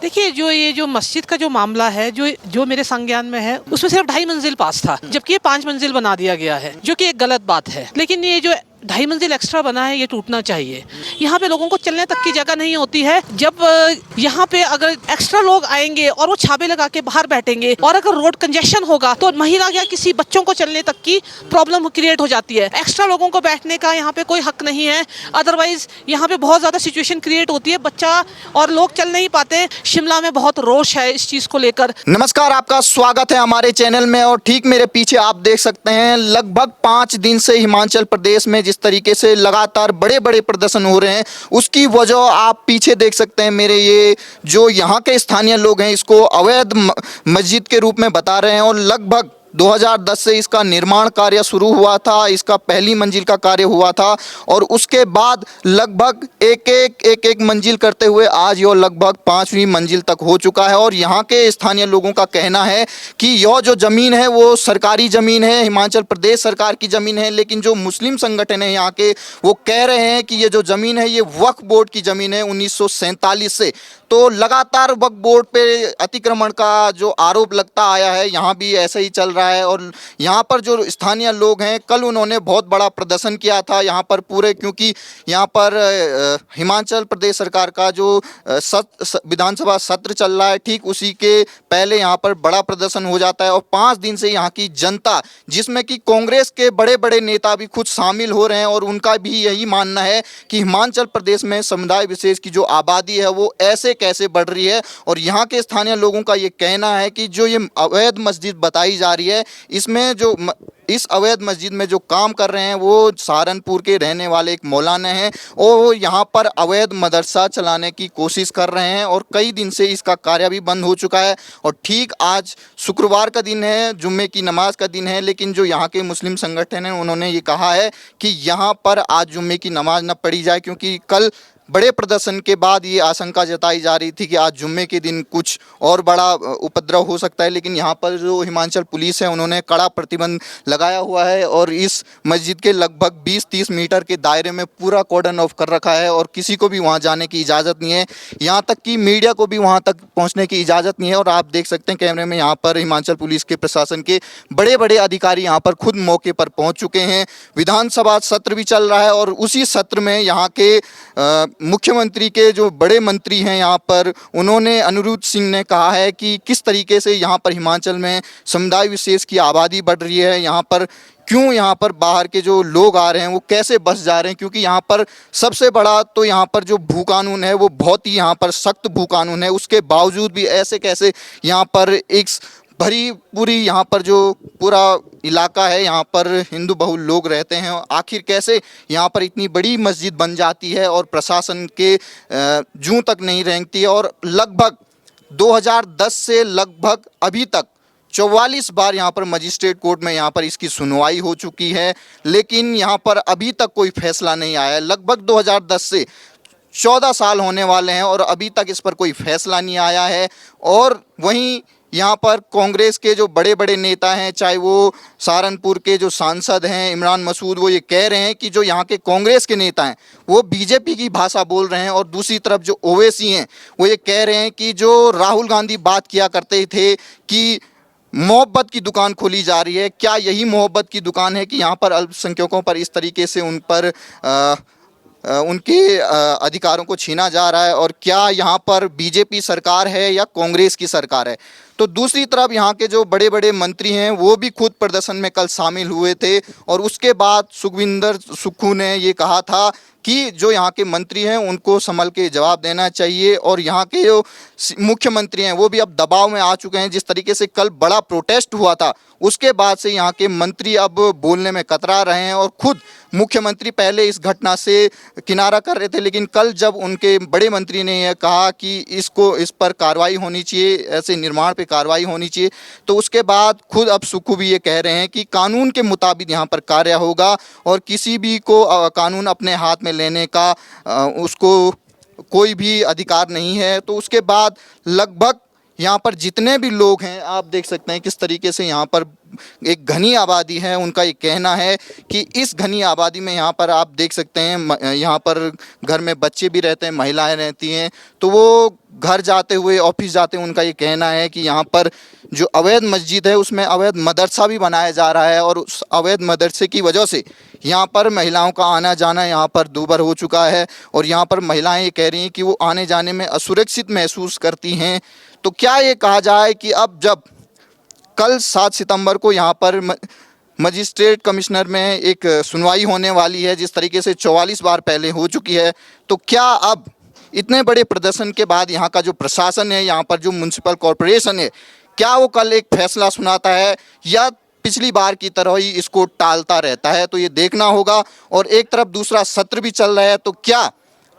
देखिए, जो मस्जिद का जो मामला है, जो मेरे संज्ञान में है, उसमें सिर्फ 2.5 मंजिल पास था, जबकि ये 5 मंजिल बना दिया गया है, जो कि एक गलत बात है। लेकिन ये जो 2.5 मंजिल एक्स्ट्रा बना है, ये टूटना चाहिए। यहाँ पे लोगों को चलने तक की जगह नहीं होती है। जब यहाँ पे अगर एक्स्ट्रा लोग आएंगे और वो छाबे लगा के बाहर बैठेंगे और अगर रोड कंजेशन होगा तो महिला या किसी बच्चों को चलने तक की प्रॉब्लम क्रिएट हो जाती है। एक्स्ट्रा लोगों को बैठने का यहाँ पे कोई हक नहीं है, अदरवाइज यहाँ पे बहुत ज़्यादा सिचुएशन क्रिएट होती है, बच्चा और लोग चल नहीं पाते। शिमला में बहुत रोष है इस चीज़ को लेकर। नमस्कार, आपका स्वागत है हमारे चैनल में। और ठीक मेरे पीछे आप देख सकते हैं, लगभग 5 दिन से हिमाचल प्रदेश में जिस तरीके से लगातार बड़े बड़े प्रदर्शन हो रहे हैं, उसकी वजह आप पीछे देख सकते हैं। मेरे ये जो यहाँ के स्थानीय लोग हैं, इसको अवैध मस्जिद के रूप में बता रहे हैं। और लगभग 2010 से इसका निर्माण कार्य शुरू हुआ था, इसका पहली मंजिल का कार्य हुआ था और उसके बाद लगभग एक मंजिल करते हुए आज यह लगभग 5वीं मंजिल तक हो चुका है। और यहाँ के स्थानीय लोगों का कहना है कि यह जो ज़मीन है वो सरकारी ज़मीन है, हिमाचल प्रदेश सरकार की ज़मीन है। लेकिन जो मुस्लिम संगठन है यहाँ के, वो कह रहे हैं कि ये जो ज़मीन है ये वक्फ बोर्ड की ज़मीन है 1947 से। तो लगातार वक्फ बोर्ड पे अतिक्रमण का जो आरोप लगता आया है, यहाँ भी ऐसे ही चल रहा है। और यहाँ पर जो स्थानीय लोग हैं, कल उन्होंने बहुत बड़ा प्रदर्शन किया था यहाँ पर पूरे, क्योंकि यहाँ पर हिमाचल प्रदेश सरकार का जो विधानसभा सत्र चल रहा है, ठीक उसी के पहले यहाँ पर बड़ा प्रदर्शन हो जाता है। और 5 दिन से यहाँ की जनता, जिसमें कि कांग्रेस के बड़े बड़े नेता भी खुद शामिल हो रहे हैं, और उनका भी यही मानना है कि हिमाचल प्रदेश में समुदाय विशेष की जो आबादी है वो ऐसे कैसे बढ़ रही है। और यहाँ के स्थानीय लोगों का ये कहना है कि जो ये अवैध मस्जिद बताई जा रही है, इसमें जो इस अवैध मस्जिद में जो काम कर रहे हैं वो सहारनपुर के रहने वाले एक मौलाना हैं और वो यहाँ पर अवैध मदरसा चलाने की कोशिश कर रहे हैं। और कई दिन से इसका कार्य भी बंद हो चुका है। और ठीक आज शुक्रवार का दिन है, जुम्मे की नमाज का दिन है, लेकिन जो यहाँ के मुस्लिम संगठन हैं उन्होंने ये कहा है कि यहाँ पर आज जुम्मे की नमाज न पढ़ी जाए, क्योंकि कल बड़े प्रदर्शन के बाद ये आशंका जताई जा रही थी कि आज जुम्मे के दिन कुछ और बड़ा उपद्रव हो सकता है। लेकिन यहाँ पर जो हिमाचल पुलिस है उन्होंने कड़ा प्रतिबंध लगाया हुआ है और इस मस्जिद के लगभग 20-30 मीटर के दायरे में पूरा कॉर्डन ऑफ कर रखा है और किसी को भी वहाँ जाने की इजाज़त नहीं है। यहाँ तक कि मीडिया को भी वहाँ तक पहुँचने की इजाज़त नहीं है। और आप देख सकते हैं कैमरे में, यहाँ पर हिमाचल पुलिस के प्रशासन के बड़े बड़े अधिकारी यहाँ पर खुद मौके पर पहुँच चुके हैं। विधानसभा सत्र भी चल रहा है और उसी सत्र में यहाँ के मुख्यमंत्री के जो बड़े मंत्री हैं यहाँ पर, उन्होंने अनिरुद्ध सिंह ने कहा है कि किस तरीके से यहाँ पर हिमाचल में समुदाय विशेष की आबादी बढ़ रही है, यहाँ पर क्यों यहाँ पर बाहर के जो लोग आ रहे हैं वो कैसे बस जा रहे हैं। क्योंकि यहाँ पर सबसे बड़ा तो यहाँ पर जो भू कानून है वो बहुत ही यहाँ पर सख्त भू कानून है, उसके बावजूद भी ऐसे कैसे यहाँ पर एक भरी पूरी यहाँ पर जो पूरा इलाका है, यहाँ पर हिंदू बहुल लोग रहते हैं, आखिर कैसे यहाँ पर इतनी बड़ी मस्जिद बन जाती है और प्रशासन के जूं तक नहीं रेंगती है। और लगभग 2010 से लगभग अभी तक 44 बार यहाँ पर मजिस्ट्रेट कोर्ट में यहाँ पर इसकी सुनवाई हो चुकी है, लेकिन यहाँ पर अभी तक कोई फैसला नहीं आया है। लगभग 2010 से 14 साल होने वाले हैं और अभी तक इस पर कोई फैसला नहीं आया है। और वहीं यहाँ पर कांग्रेस के जो बड़े बड़े नेता हैं, चाहे वो सहारनपुर के जो सांसद हैं इमरान मसूद, वो ये कह रहे हैं कि जो यहाँ के कांग्रेस के नेता हैं वो बीजेपी की भाषा बोल रहे हैं। और दूसरी तरफ जो ओवैसी हैं वो ये कह रहे हैं कि जो राहुल गांधी बात किया करते थे कि मोहब्बत की दुकान खोली जा रही है, क्या यही मोहब्बत की दुकान है कि यहाँ पर अल्पसंख्यकों पर इस तरीके से उन पर उनके अधिकारों को छीना जा रहा है। और क्या यहाँ पर बीजेपी सरकार है या कांग्रेस की सरकार है। तो दूसरी तरफ यहाँ के जो बड़े बड़े मंत्री हैं वो भी खुद प्रदर्शन में कल शामिल हुए थे और उसके बाद सुखविंदर सुक्खू ने ये कहा था कि जो यहाँ के मंत्री हैं उनको संभल के जवाब देना चाहिए। और यहाँ के जो मुख्यमंत्री हैं वो भी अब दबाव में आ चुके हैं। जिस तरीके से कल बड़ा प्रोटेस्ट हुआ था, उसके बाद से यहाँ के मंत्री अब बोलने में कतरा रहे हैं। और खुद मुख्यमंत्री पहले इस घटना से किनारा कर रहे थे, लेकिन कल जब उनके बड़े मंत्री ने यह कहा कि इस पर कार्रवाई होनी चाहिए, ऐसे निर्माण पे कार्रवाई होनी चाहिए, तो उसके बाद खुद अब सुक्खू भी ये कह रहे हैं कि कानून के मुताबिक यहाँ पर कार्य होगा और किसी भी को कानून अपने हाथ में लेने का उसको कोई भी अधिकार नहीं है। तो उसके बाद लगभग यहाँ पर जितने भी लोग हैं, आप देख सकते हैं किस तरीके से यहाँ पर एक घनी आबादी है। उनका ये कहना है कि इस घनी आबादी में यहाँ पर आप देख सकते हैं, यहाँ पर घर में बच्चे भी रहते हैं, महिलाएं रहती हैं, तो वो घर जाते हुए, ऑफिस जाते हुए उनका ये कहना है कि यहाँ पर जो अवैध मस्जिद है उसमें अवैध मदरसा भी बनाया जा रहा है और उस अवैध मदरसे की वजह से यहाँ पर महिलाओं का आना जाना यहाँ पर दूभर हो चुका है और यहाँ पर महिलाएं ये कह रही हैं कि वो आने जाने में असुरक्षित महसूस करती हैं। तो क्या ये कहा जाए कि अब जब कल 7 सितंबर को यहाँ पर मजिस्ट्रेट कमिश्नर में एक सुनवाई होने वाली है, जिस तरीके से 44 बार पहले हो चुकी है, तो क्या अब इतने बड़े प्रदर्शन के बाद यहाँ का जो प्रशासन है, यहाँ पर जो म्युनिसिपल कॉरपोरेशन है, क्या वो कल एक फैसला सुनाता है या पिछली बार की तरह ही इसको टालता रहता है? तो ये देखना होगा। और एक तरफ दूसरा सत्र भी चल रहा है, तो क्या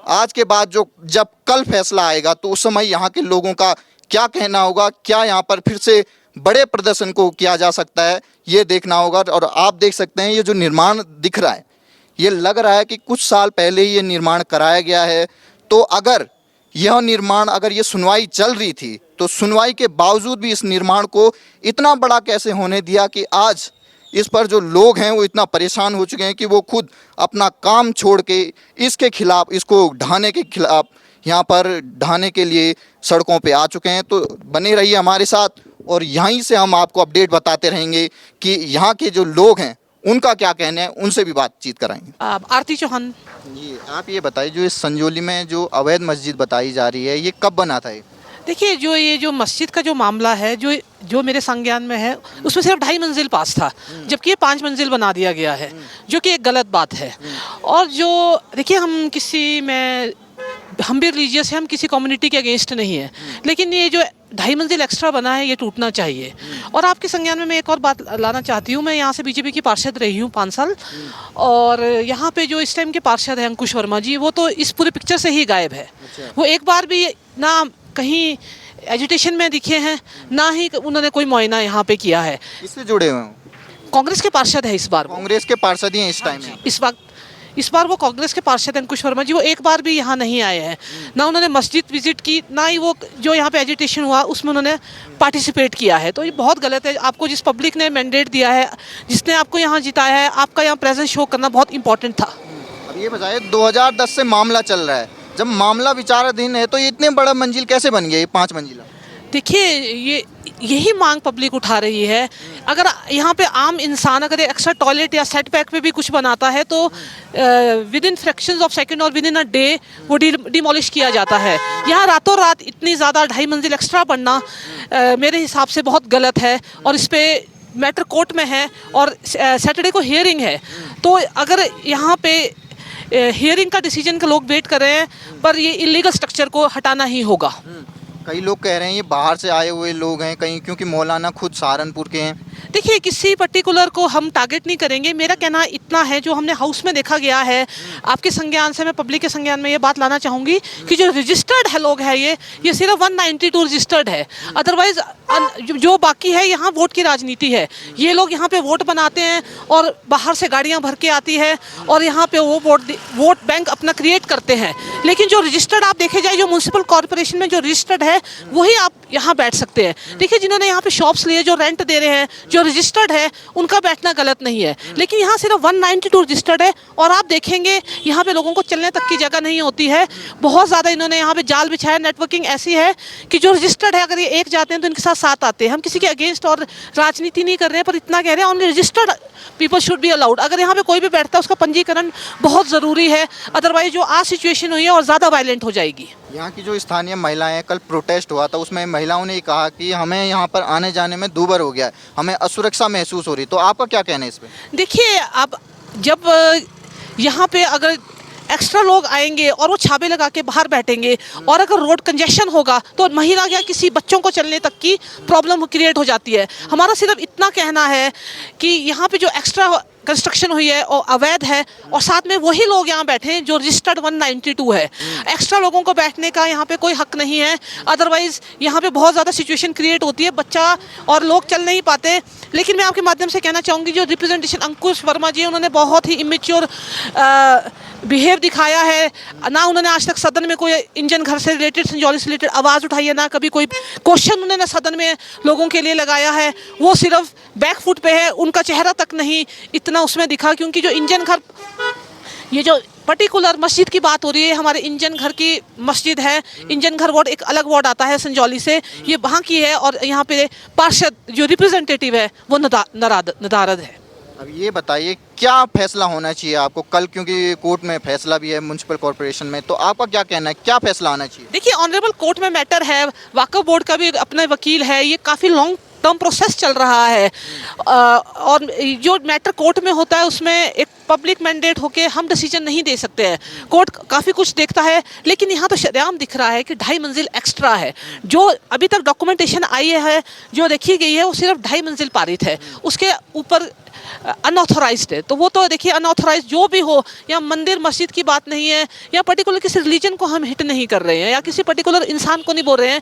आज के बाद जो जब कल फैसला आएगा तो उस समय यहाँ के लोगों का क्या कहना होगा? क्या यहाँ पर फिर से बड़े प्रदर्शन को किया जा सकता है? ये देखना होगा। और आप देख सकते हैं ये जो निर्माण दिख रहा है, ये लग रहा है कि कुछ साल पहले ही ये निर्माण कराया गया है। तो अगर यह निर्माण, अगर ये सुनवाई चल रही थी तो सुनवाई के बावजूद भी इस निर्माण को इतना बड़ा कैसे होने दिया कि आज इस पर जो लोग हैं वो इतना परेशान हो चुके हैं कि वो खुद अपना काम छोड़ के इसके खिलाफ, इसको ढाने के खिलाफ, यहाँ पर ढाने के लिए सड़कों पे आ चुके हैं। तो बने रहिए हमारे साथ और यहीं से हम आपको अपडेट बताते रहेंगे कि यहाँ के जो लोग हैं उनका क्या कहना है, उनसे भी बातचीत कराएंगे। आरती चौहान। जी, आप ये बताइए, जो इस संजौली में जो अवैध मस्जिद बताई जा रही है, ये कब बना था? ये देखिए, ये जो मस्जिद का जो मामला है, जो मेरे संज्ञान में है, उसमें सिर्फ 2.5 मंजिल पास था, जबकि ये 5 मंजिल बना दिया गया है, जो कि एक गलत बात है। और जो देखिए, हम भी रिलीजियस है, हम किसी कम्युनिटी के अगेंस्ट नहीं है, लेकिन ये जो 2.5 मंजिल एक्स्ट्रा बना है ये टूटना चाहिए। और आपके संज्ञान में मैं एक और बात लाना चाहती हूँ। मैं यहाँ से बीजेपी की पार्षद रही हूँ 5 साल, और यहाँ पे जो इस टाइम के पार्षद हैं अंकुश वर्मा जी, वो तो इस पूरे पिक्चर से ही गायब है। वो एक बार भी ना कहीं एजुटेशन में दिखे हैं, ना ही उन्होंने कोई मुआयना यहाँ पे किया है। इससे जुड़े हुए हैं? कांग्रेस के पार्षद है इस बार, कांग्रेस के पार्षद ही हैं इस टाइम में? इस बार वो कांग्रेस के पार्षद अंकुश वर्मा जी, वो एक बार भी यहाँ नहीं आए हैं। ना उन्होंने मस्जिद विजिट की, ना ही वो जो यहाँ पे एजिटेशन हुआ उसमें उन्होंने पार्टिसिपेट किया है। तो ये बहुत गलत है। आपको जिस पब्लिक ने मैंडेट दिया है, जिसने आपको यहाँ जिताया है, आपका यहाँ प्रेजेंस शो करना बहुत इंपॉर्टेंट था। अब ये बताइए, 2010 से मामला चल रहा है, जब मामला विचाराधीन है तो ये इतने बड़ा मंजिल कैसे बन गया, ये 5 मंजिला? देखिए, यही मांग पब्लिक उठा रही है। अगर यहाँ पे आम इंसान अगर एक्स्ट्रा टॉयलेट या सेटबैक पे भी कुछ बनाता है तो with in fractions of second और विद इन अ डे वो डिमोलिश किया जाता है। यहाँ रातों रात इतनी ज़्यादा 2.5 मंजिल एक्स्ट्रा बनना मेरे हिसाब से बहुत गलत है, और इस पर मैटर कोर्ट में है और सैटरडे को हियरिंग है। तो अगर यहाँ पे हियरिंग का डिसीजन का लोग वेट कर रहे हैं, पर ये इलीगल स्ट्रक्चर को हटाना ही होगा। कई लोग कह रहे हैं ये बाहर से आए हुए लोग हैं कहीं, क्योंकि मौलाना खुद सहारनपुर के हैं। देखिए, किसी पर्टिकुलर को हम टारगेट नहीं करेंगे। मेरा कहना इतना है, जो हमने हाउस में देखा गया है, आपके संज्ञान से मैं पब्लिक के संज्ञान में ये बात लाना चाहूँगी कि जो रजिस्टर्ड है लोग हैं, ये सिर्फ 192 रजिस्टर्ड है। अदरवाइज जो बाकी है, यहाँ वोट की राजनीति है। ये लोग यहाँ पे वोट बनाते हैं और बाहर से गाड़ियाँ भर के आती है और यहाँ पे वो वोट बैंक अपना क्रिएट करते हैं। लेकिन जो रजिस्टर्ड आप देखे जाए, जो म्यूनसिपल कॉर्पोरेशन में जो रजिस्टर्ड है, वही आप यहाँ बैठ सकते हैं। देखिए, जिन्होंने यहाँ पे शॉप्स लिए, जो रेंट दे रहे हैं, जो रजिस्टर्ड है, उनका बैठना गलत नहीं है। लेकिन यहाँ सिर्फ 192 रजिस्टर्ड है, और आप देखेंगे यहाँ पे लोगों को चलने तक की जगह नहीं होती है। बहुत ज़्यादा इन्होंने यहाँ पे जाल बिछाया। नेटवर्किंग ऐसी है कि जो रजिस्टर्ड है, अगर ये एक जाते हैं तो इनके साथ आते हैं। हम किसी के अगेंस्ट और राजनीति नहीं कर रहे हैं, पर इतना कह रहे हैं, only registered people should be allowed. अगर यहाँ पे कोई भी बैठता है, उसका पंजीकरण बहुत ज़रूरी है, अदरवाइज जो आज सिचुएशन हुई है और ज़्यादा वायलेंट हो जाएगी। यहाँ की जो स्थानीय महिलाएं, कल प्रोटेस्ट हुआ था, उसमें महिलाओं ने कहा कि हमें यहाँ पर आने जाने में दूभर हो गया है, हमें असुरक्षा महसूस हो रही। तो आपका क्या कहना है इस पर? देखिए, अब जब यहाँ पे अगर एक्स्ट्रा लोग आएंगे और वो छाबे लगा के बाहर बैठेंगे, और अगर रोड कंजेशन होगा तो महिला या किसी बच्चों को चलने तक की प्रॉब्लम क्रिएट हो जाती है। हमारा सिर्फ इतना कहना है कि यहाँ पे जो एक्स्ट्रा कंस्ट्रक्शन हुई है और अवैध है, और साथ में वही लोग यहाँ बैठे हैं जो रजिस्टर्ड 192 है। एक्स्ट्रा लोगों को बैठने का यहाँ पे कोई हक नहीं है। अदरवाइज यहाँ पे बहुत ज़्यादा सिचुएशन क्रिएट होती है, बच्चा और लोग चल नहीं पाते। लेकिन मैं आपके माध्यम से कहना चाहूँगी, जो रिप्रेजेंटेशन अंकुश वर्मा जी, उन्होंने बहुत ही इमेच्योर बिहेव दिखाया है। ना उन्होंने आज तक सदन में कोई इंजन घर से रिलेटेड, संजौली से रिलेटेड आवाज़ उठाई है, ना कभी कोई क्वेश्चन उन्होंने सदन में लोगों के लिए लगाया है। वो सिर्फ बैक फुट पे है, उनका चेहरा तक नहीं इतना उसमें दिखा, क्योंकि जो इंजन घर, ये जो पर्टिकुलर मस्जिद की बात हो रही है, हमारे इंजन घर की मस्जिद है, इंजन घर वार्ड एक अलग वार्ड आता है संजौली से, ये वहाँ की है। और यहाँ पे पार्षद जो रिप्रेजेंटेटिव है वो नदारद है। अब ये बताइए क्या फैसला होना चाहिए आपको कल, क्योंकि कोर्ट में फैसला भी है म्युनिसिपल कॉर्पोरेशन में, तो आपका क्या कहना है, क्या फैसला आना चाहिए? देखिए, ऑनरेबल कोर्ट में मैटर है, वक्फ बोर्ड का भी अपना वकील है, ये काफ़ी लॉन्ग टर्म प्रोसेस चल रहा है। और जो मैटर कोर्ट में होता है उसमें एक पब्लिक मैंडेट होके हम डिसीजन नहीं दे सकते हैं। कोर्ट काफ़ी कुछ देखता है, लेकिन यहाँ तो शरेआम दिख रहा है कि 2.5 मंजिल एक्स्ट्रा है। जो अभी तक डॉक्यूमेंटेशन आई है, जो देखी गई है, वो सिर्फ 2.5 मंजिल पारित है, उसके ऊपर अनऑथोराइज्ड है। तो वो तो देखिए, अनऑथोराइज जो भी हो, या मंदिर मस्जिद की बात नहीं है, या पर्टिकुलर किसी रिलीजन को हम हिट नहीं कर रहे हैं, या किसी पर्टिकुलर इंसान को नहीं बोल रहे हैं।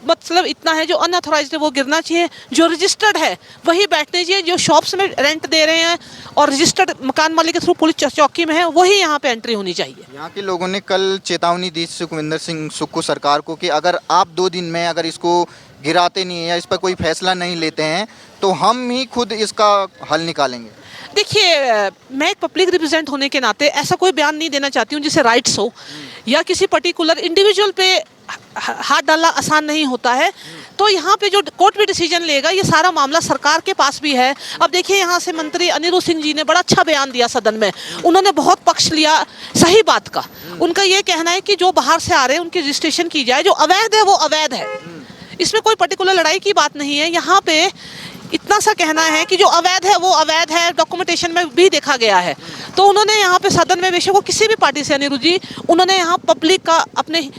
मतलब इतना है, जो अनऑथोराइज्ड है वो गिरना चाहिए, जो रजिस्टर्ड है वही बैठने चाहिए, जो शॉप्स में रेंट दे रहे हैं और रजिस्टर्ड मकान मालिक के थ्रू पुलिस चौकी में है, वही यहाँ पे एंट्री होनी चाहिए। यहाँ के लोगों ने कल चेतावनी दी सुखविंदर सिंह सुक्खू सरकार को कि अगर आप 2 दिन में अगर इसको गिराते नहीं है या इस पर कोई फैसला नहीं लेते हैं तो हम ही खुद इसका हल निकालेंगे। देखिए, मैं एक पब्लिक रिप्रेजेंट होने के नाते ऐसा कोई बयान नहीं देना चाहती हूँ जिसे राइट्स हो, या किसी पर्टिकुलर इंडिविजुअल पे हाथ डालना आसान नहीं होता है। तो यहाँ पे जो कोर्ट भी डिसीजन लेगा, ये सारा मामला सरकार के पास भी है। अब देखिए, यहाँ से मंत्री अनिरुद्ध सिंह जी ने बड़ा अच्छा बयान दिया सदन में, उन्होंने बहुत पक्ष लिया सही बात का। उनका ये कहना है कि जो बाहर से आ रहे हैं उनकी रजिस्ट्रेशन की जाए, जो अवैध है वो अवैध है, इसमें कोई पर्टिकुलर लड़ाई की बात नहीं है। यहाँ पे इतना सा कहना है कि जो अवैध है वो अवैध है, डॉक्यूमेंटेशन में भी देखा गया है। तो उन्होंने यहाँ पे सदन में, बेशक वो किसी भी पार्टी से अनिरुद्ध जी, उन्होंने यहाँ पब्लिक का, अपने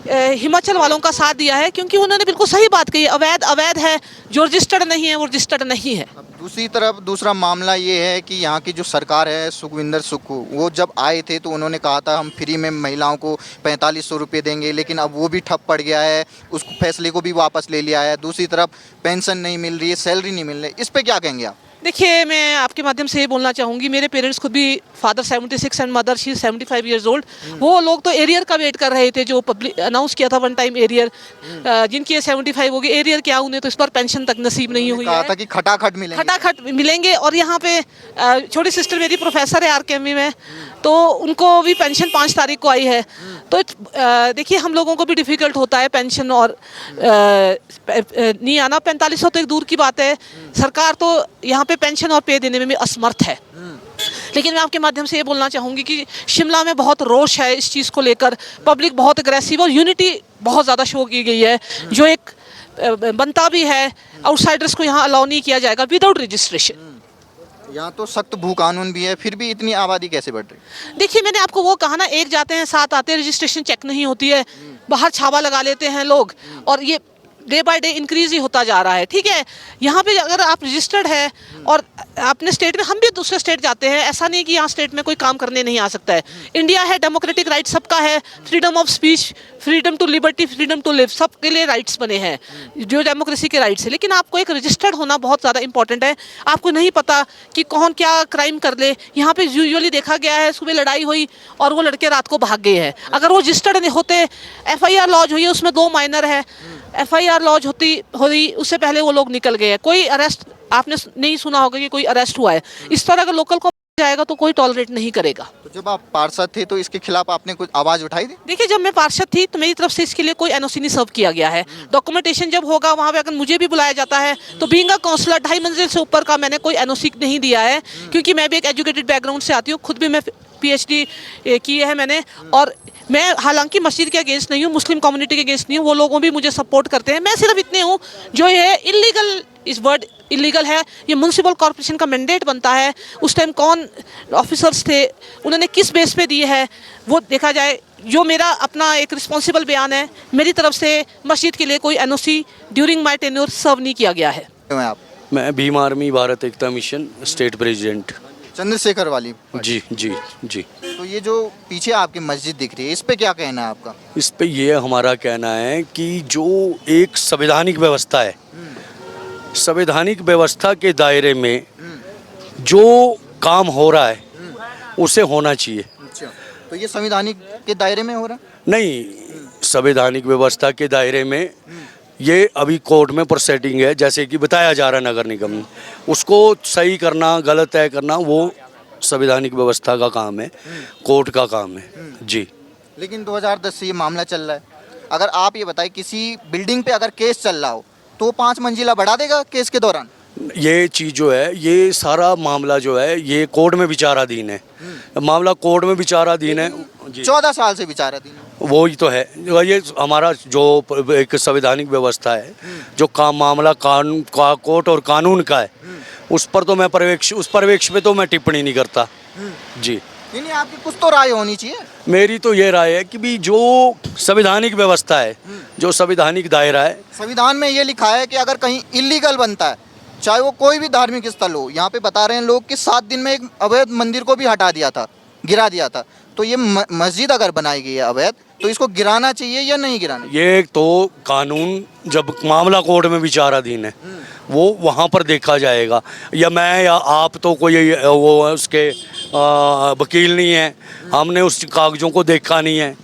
हिमाचल वालों का साथ दिया है, क्योंकि उन्होंने बिल्कुल सही बात कही, अवैध अवैध है, जो रजिस्टर्ड नहीं है वो रजिस्टर्ड नहीं है। अब दूसरी तरफ दूसरा मामला ये है कि यहाँ की जो सरकार है, सुखविंदर सुक्खू, वो जब आए थे तो उन्होंने कहा था हम फ्री में महिलाओं को 4500 रुपये देंगे, लेकिन अब वो भी ठप पड़ गया है, उस फैसले को भी वापस ले लिया है। दूसरी तरफ पेंशन नहीं मिल रही है, सैलरी नहीं मिल रही, इस पर क्या कहेंगे आप? देखिए, मैं आपके माध्यम से ये बोलना चाहूँगी, मेरे पेरेंट्स खुद भी, father 76 and mother she 75 years old, वो लोग तो एरियर का वेट कर रहे थे, जो पब्लिक अनाउंस किया था वन टाइम एरियर, जिनकी 75 होगी, एरियर क्या, उन्हें तो इस बार पेंशन तक नसीब नहीं हुई कहा है। था कि खटाखट मिलेंगे, खटाखट मिलेंगे। और यहाँ पे छोटी सिस्टर मेरी प्रोफेसर है आरकेएमवी में, तो उनको भी पेंशन 5 तारीख को आई है। तो देखिए, हम लोगों को भी डिफ़िकल्ट होता है पेंशन और नहीं आना। 4500 तो एक दूर की बात है, सरकार तो यहाँ पे पेंशन और पे देने में भी असमर्थ है। लेकिन मैं आपके माध्यम से ये बोलना चाहूँगी कि शिमला में बहुत रोष है इस चीज़ को लेकर, पब्लिक बहुत अग्रेसिव और यूनिटी बहुत ज़्यादा शो की गई है, जो एक बनता भी है। आउटसाइडर्स को यहाँ अलाउ नहीं किया जाएगा विदाउट रजिस्ट्रेशन। यहाँ तो सख्त भू कानून भी है, फिर भी इतनी आबादी कैसे बढ़ रही? देखिए, मैंने आपको वो कहा ना, एक जाते हैं 7 आते हैं, रजिस्ट्रेशन चेक नहीं होती है, बाहर छावा लगा लेते हैं लोग, और ये डे बाय डे इंक्रीज ही होता जा रहा है। ठीक है, यहाँ पे अगर आप रजिस्टर्ड है और अपने स्टेट में, हम भी दूसरे स्टेट जाते हैं, ऐसा नहीं कि यहाँ स्टेट में कोई काम करने नहीं आ सकता है। इंडिया है, डेमोक्रेटिक राइट सबका है, freedom of speech, freedom to liberty, freedom to live, सबके लिए राइट्स बने हैं, जो डेमोक्रेसी के राइट्स है। लेकिन आपको एक रजिस्टर्ड होना बहुत ज़्यादा इंपॉर्टेंट है। आपको नहीं पता कि कौन क्या क्राइम कर ले। यहाँ पे यूजुअली देखा गया है, सुबह लड़ाई हुई और वो लड़के रात को भाग गए हैं। अगर वो रजिस्टर्ड नहीं होते, FIR लॉज हुई है, उसमें 2 माइनर है, FIR लॉज हुई, उससे पहले वो लोग निकल गए हैं। कोई अरेस्ट आपने नहीं सुना होगा कि कोई अरेस्ट हुआ है। इस तरह अगर लोकल को जाएगा तो कोई टॉलरेट नहीं करेगा। तो जब आप पार्षद थे तो इसके खिलाफ आपने कुछ आवाज़ उठाई थी? देखिए, जब मैं पार्षद थी तो मेरी तरफ से इसके लिए कोई NOC नहीं सर्व किया गया है। डॉक्यूमेंटेशन जब होगा वहाँ पे अगर मुझे भी बुलाया जाता है तो बीइंग अ काउंसलर 2.5 मंजिल से ऊपर का मैंने कोई NOC नहीं दिया है, क्योंकि मैं भी एक एजुकेटेड बैकग्राउंड से आती हूँ, खुद भी मैं PhD की है मैंने। और मैं हालांकि मस्जिद के अगेंस्ट नहीं हूँ, मुस्लिम कम्युनिटी के अगेंस्ट नहीं हूँ, वो लोगों भी मुझे सपोर्ट करते हैं। मैं सिर्फ इतने हूँ, जो ये इलीगल, इस वर्ड इलीगल है, ये म्युनिसिपल कॉर्पोरेशन का मैंडेट बनता है। उस टाइम कौन ऑफिसर्स थे, उन्होंने किस बेस पे दी है, वो देखा जाए। जो मेरा अपना एक रिस्पॉन्सिबल बयान है, मेरी तरफ से मस्जिद के लिए कोई NOC ड्यूरिंग माई टेन्योर सर्व नहीं किया गया है। मैं भीम आर्मी भारत एकता मिशन स्टेट प्रेसिडेंट। चंद्रशेखर वाली? जी जी जी। तो ये जो पीछे आपकी मस्जिद दिख रही है, इस पे क्या कहना है आपका? इस पे ये हमारा कहना है कि जो एक संवैधानिक व्यवस्था है, संवैधानिक व्यवस्था के दायरे में जो काम हो रहा है उसे होना चाहिए। अच्छा, तो ये संवैधानिक के दायरे में हो रहा है? नहीं, संवैधानिक व्यवस्था के दायरे में ये अभी कोर्ट में प्रोसीडिंग है, जैसे कि बताया जा रहा है नगर निगम में, उसको सही करना, गलत तय करना वो संवैधानिक व्यवस्था का काम है, कोर्ट का काम है। जी। लेकिन 2010 से ये मामला चल रहा है। अगर आप ये बताएं किसी बिल्डिंग पे अगर केस चल रहा हो तो 5 मंजिला बढ़ा देगा केस के दौरान? ये चीज़ जो है, ये सारा मामला जो है ये कोर्ट में विचाराधीन है। मामला कोर्ट में विचाराधीन है। जी। 14 साल से विचाराधीन है। वो ही तो है, ये हमारा जो एक संवैधानिक व्यवस्था है, जो काम मामला कानून का, कोर्ट और कानून का है, उस पर तो मैं उस पर्यवेक्ष पे तो मैं टिप्पणी नहीं करता। जी। नहीं, आपकी कुछ तो राय होनी चाहिए। मेरी तो ये राय है कि भी जो संवैधानिक व्यवस्था है, जो संवैधानिक दायरा है, संविधान में ये लिखा है कि अगर कहीं इलीगल बनता है, चाहे वो कोई भी धार्मिक स्थल हो, यहाँ पे बता रहे हैं लोग कि 7 दिन में एक अवैध मंदिर को भी हटा दिया था, गिरा दिया था। तो ये मस्जिद अगर बनाई गई है अवैध, तो इसको गिराना चाहिए या नहीं गिराना? ये तो कानून जब मामला कोर्ट में विचाराधीन है, वो वहाँ पर देखा जाएगा। या मैं या आप तो कोई वो उसके वकील नहीं है, हमने उस कागज़ों को देखा नहीं है।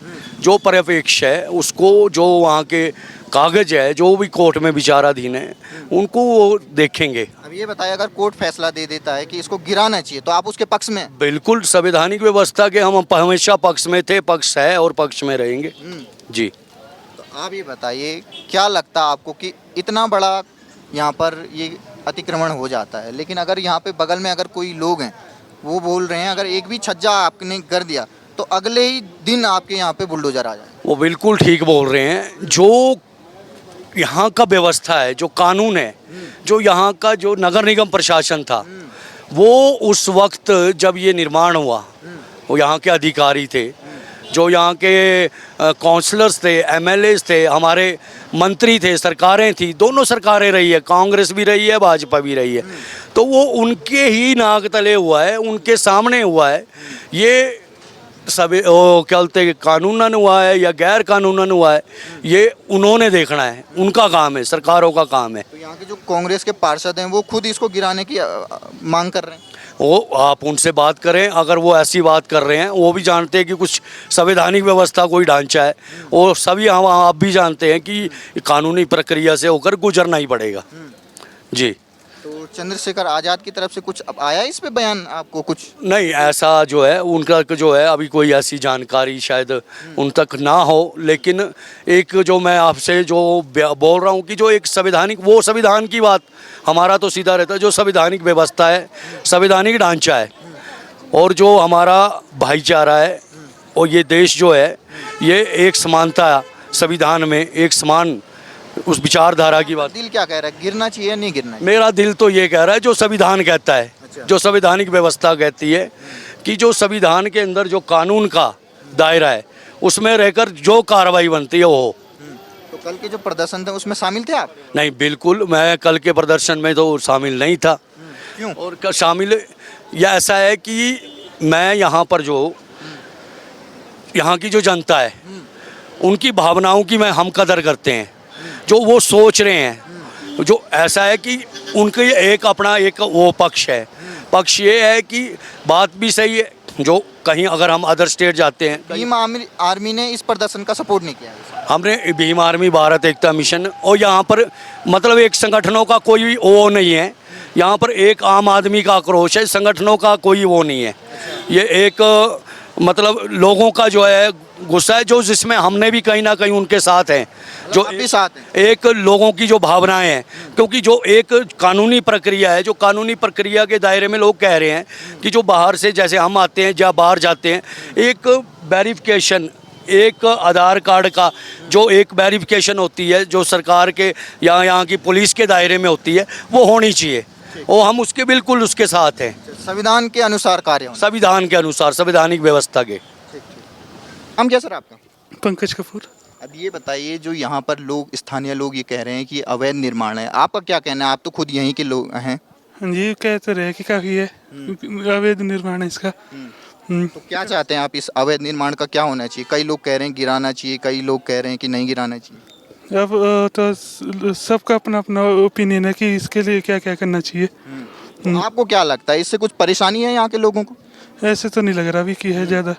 जो पर्यवेक्षक है उसको, जो वहाँ के कागज़ है जो भी कोर्ट में विचाराधीन है, उनको वो देखेंगे। अब ये बताइए, अगर कोर्ट फैसला दे देता है कि इसको गिराना चाहिए, तो आप उसके पक्ष में हैं? बिल्कुल, संवैधानिक व्यवस्था के हम हमेशा पक्ष में थे, पक्ष है और पक्ष में रहेंगे। जी। तो आप ये बताइए, क्या लगता है आपको कि इतना बड़ा यहाँ पर ये अतिक्रमण हो जाता है, लेकिन अगर यहाँ पे बगल में अगर कोई लोग हैं, वो बोल रहे हैं अगर एक भी छज्जा आपने कर दिया तो अगले ही दिन आपके यहाँ पे बुलडोजर आ जाए? वो बिल्कुल ठीक बोल रहे हैं। जो यहाँ का व्यवस्था है, जो कानून है, जो यहाँ का जो नगर निगम प्रशासन था, वो उस वक्त जब ये निर्माण हुआ, वो यहाँ के अधिकारी थे, जो यहाँ के काउंसलर्स थे, एमएलएस थे, हमारे मंत्री थे, सरकारें थी, दोनों सरकारें रही है, कांग्रेस भी रही है, भाजपा भी रही है, तो वो उनके ही नाक तले हुआ है, उनके सामने हुआ है। ये सब क्या बोलते हैं, कानूनन हुआ है या गैर कानूनन हुआ है, ये उन्होंने देखना है, उनका काम है, सरकारों का काम है। तो यहाँ के जो कांग्रेस के पार्षद हैं वो खुद इसको गिराने की मांग कर रहे हैं। वो आप उनसे बात करें, अगर वो ऐसी बात कर रहे हैं, वो भी जानते हैं कि कुछ संवैधानिक व्यवस्था कोई ढांचा है, और सभी हम आप भी जानते हैं कि कानूनी प्रक्रिया से होकर गुजरना ही पड़ेगा। जी। तो चंद्रशेखर आज़ाद की तरफ से कुछ अब आया इस पे बयान आपको? कुछ नहीं, ऐसा जो है उनका जो है अभी कोई ऐसी जानकारी शायद उन तक ना हो, लेकिन एक जो मैं आपसे जो बोल रहा हूँ कि जो एक संवैधानिक, वो संविधान की बात हमारा तो सीधा रहता है, जो संवैधानिक व्यवस्था है, संवैधानिक ढांचा है, और जो हमारा भाईचारा है, और ये देश जो है, ये एक समानता संविधान में, एक समान उस विचारधारा की बात। दिल क्या कह रहा है, गिरना चाहिए या नहीं गिरना चाहिए? मेरा दिल तो ये कह रहा है जो संविधान कहता है, जो संवैधानिक व्यवस्था कहती है कि जो संविधान के अंदर जो कानून का दायरा है, उसमें रहकर जो कार्रवाई बनती है वो हो। तो कल के जो प्रदर्शन थे उसमें शामिल थे आप? नहीं, बिल्कुल, मैं कल के प्रदर्शन में तो शामिल नहीं था। क्यों? और शामिल यह ऐसा है कि मैं यहाँ पर जो यहाँ की जो जनता है, उनकी भावनाओं की हम कदर करते हैं, जो वो सोच रहे हैं। जो ऐसा है कि उनके एक अपना एक वो पक्ष है, पक्ष ये है कि बात भी सही है, जो कहीं अगर हम अदर स्टेट जाते हैं, भीम आर्मी ने इस प्रदर्शन का सपोर्ट नहीं किया। हमने भीम आर्मी, भारत एकता मिशन, और यहाँ पर मतलब एक संगठनों का कोई वो नहीं है, यहाँ पर एक आम आदमी का आक्रोश है, संगठनों का कोई वो नहीं है। ये एक मतलब लोगों का जो है गुस्सा है, जो जिसमें हमने भी कहीं ना कहीं उनके साथ हैं, जो आप भी साथ हैं। एक लोगों की जो भावनाएं हैं, क्योंकि जो एक कानूनी प्रक्रिया है, जो कानूनी प्रक्रिया के दायरे में लोग कह रहे हैं कि जो बाहर से जैसे हम आते हैं या बाहर जाते हैं, एक वेरिफिकेशन, एक आधार कार्ड का जो एक वेरिफिकेशन होती है, जो सरकार के यहाँ की पुलिस के दायरे में होती है, वो होनी चाहिए, और हम उसके बिल्कुल उसके साथ हैं। संविधान के अनुसार कार्य होना। संविधान के अनुसार, संवैधानिक व्यवस्था के। हम क्या सर आपका? पंकज कपूर। अब ये बताइए, जो यहाँ पर लोग, स्थानीय लोग ये कह रहे हैं कि अवैध निर्माण है, आपका क्या कहना है? आप तो खुद यहीं के लोग हैं। जी, कहते रहे कि काफ़ी है अवैध निर्माण है इसका। तो क्या चाहते हैं आप, इस अवैध निर्माण का क्या होना चाहिए? कई लोग कह रहे हैं गिराना चाहिए, कई लोग कह रहे हैं कि नहीं गिराना चाहिए। अब तो सबका अपना अपना ओपिनियन है कि इसके लिए क्या क्या करना चाहिए। तो आपको क्या लगता है, इससे कुछ परेशानी है यहाँ के लोगों को? ऐसे तो नहीं लग रहा अभी कि है ज़्यादा।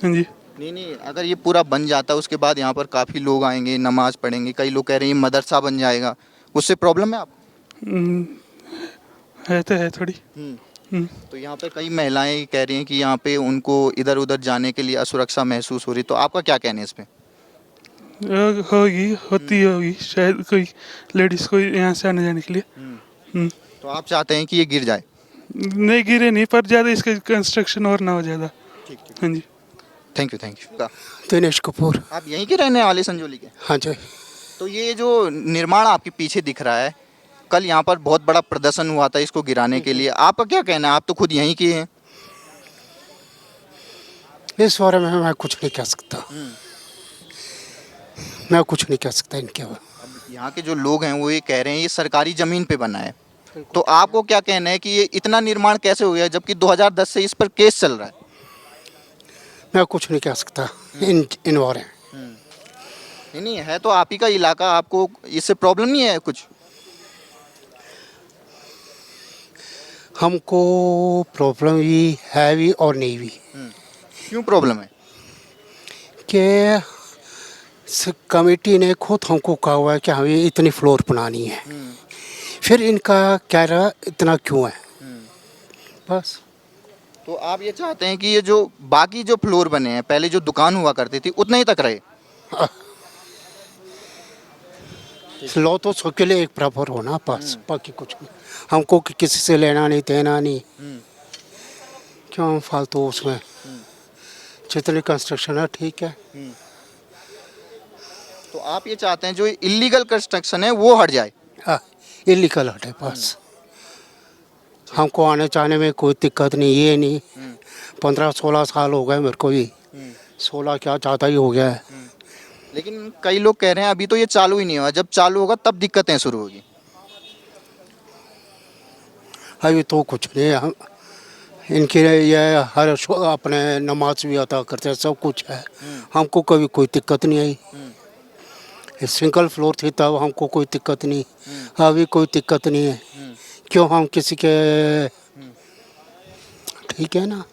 जी नहीं, अगर ये पूरा बन जाता है उसके बाद यहाँ पर काफ़ी लोग आएंगे, नमाज पढ़ेंगे, कई लोग कह रहे हैं ये मदरसा बन जाएगा, उससे प्रॉब्लम है आपको? है तो है थोड़ी। तो यहाँ पे कई महिलाएं कह रही हैं कि यहाँ पे उनको इधर उधर जाने के लिए असुरक्षा महसूस हो रही, तो आपका क्या कहना है इस पे? होती होगी शायद, कोई लेडीज को यहाँ से आने जाने के लिए। तो आप चाहते हैं कि ये गिर जाए? नहीं गिरे नहीं, पर ज़्यादा इसका कंस्ट्रक्शन और ना हो ज़्यादा। हाँ जी। Thank you. दिनेश कपूर। आप यहीं के रहने वाले संजौली के? हाँ जी। तो ये जो निर्माण आपके पीछे दिख रहा है, कल यहाँ पर बहुत बड़ा प्रदर्शन हुआ था इसको गिराने के लिए, आपका क्या कहना है? आप तो खुद यहीं के हैं। इस बारे में मैं कुछ नहीं कह सकता। मैं कुछ नहीं कह सकता इनके बारे में। अब यहाँ के जो लोग हैं वो ये कह रहे हैं ये सरकारी ज़मीन पे बना है, तो आपको क्या कहना है कि ये इतना निर्माण कैसे हो गया जबकि 2010 से इस पर केस चल रहा है? मैं कुछ नहीं कह सकता इन बारे में। नहीं है तो आप ही का इलाका, आपको इससे प्रॉब्लम नहीं है कुछ? हमको प्रॉब्लम भी है भी और नहीं भी। क्यों प्रॉब्लम है? कि कमेटी ने खुद हमको कहा हुआ है कि हमें इतनी फ्लोर बनानी है, फिर इनका कह रहा इतना क्यों है, बस। तो आप ये चाहते हैं कि ये जो बाकी जो फ्लोर बने हैं, पहले जो दुकान हुआ करती थी उतना ही तक रहे? लो तो सबके लिए एक बराबर होना, बस, बाकी कुछ नहीं। हमको किसी से लेना नहीं देना नहीं, क्यों हम फालतू उसमें। जितनी कंस्ट्रक्शन है ठीक है। तो आप ये चाहते हैं जो इलीगल कंस्ट्रक्शन है वो हट जाए? हाँ, इलीगल हटे बस। हमको आने जाने में कोई दिक्कत नहीं, ये नहीं। 15-16 साल हो गए मेरे को भी, 16 क्या ज़्यादा ही हो गया है। लेकिन कई लोग कह रहे हैं अभी तो ये चालू ही नहीं हुआ, जब चालू होगा तब दिक्कतें शुरू होगी। अभी तो कुछ नहीं, हम इनके ये हर अपने नमाज भी अदा करते हैं, सब कुछ है। हमको कभी कोई दिक्कत नहीं आई। सिंगल फ्लोर थी तब हमको कोई दिक्कत नहीं, अभी कोई दिक्कत नहीं है। क्यों हम किसी के, ठीक है ना।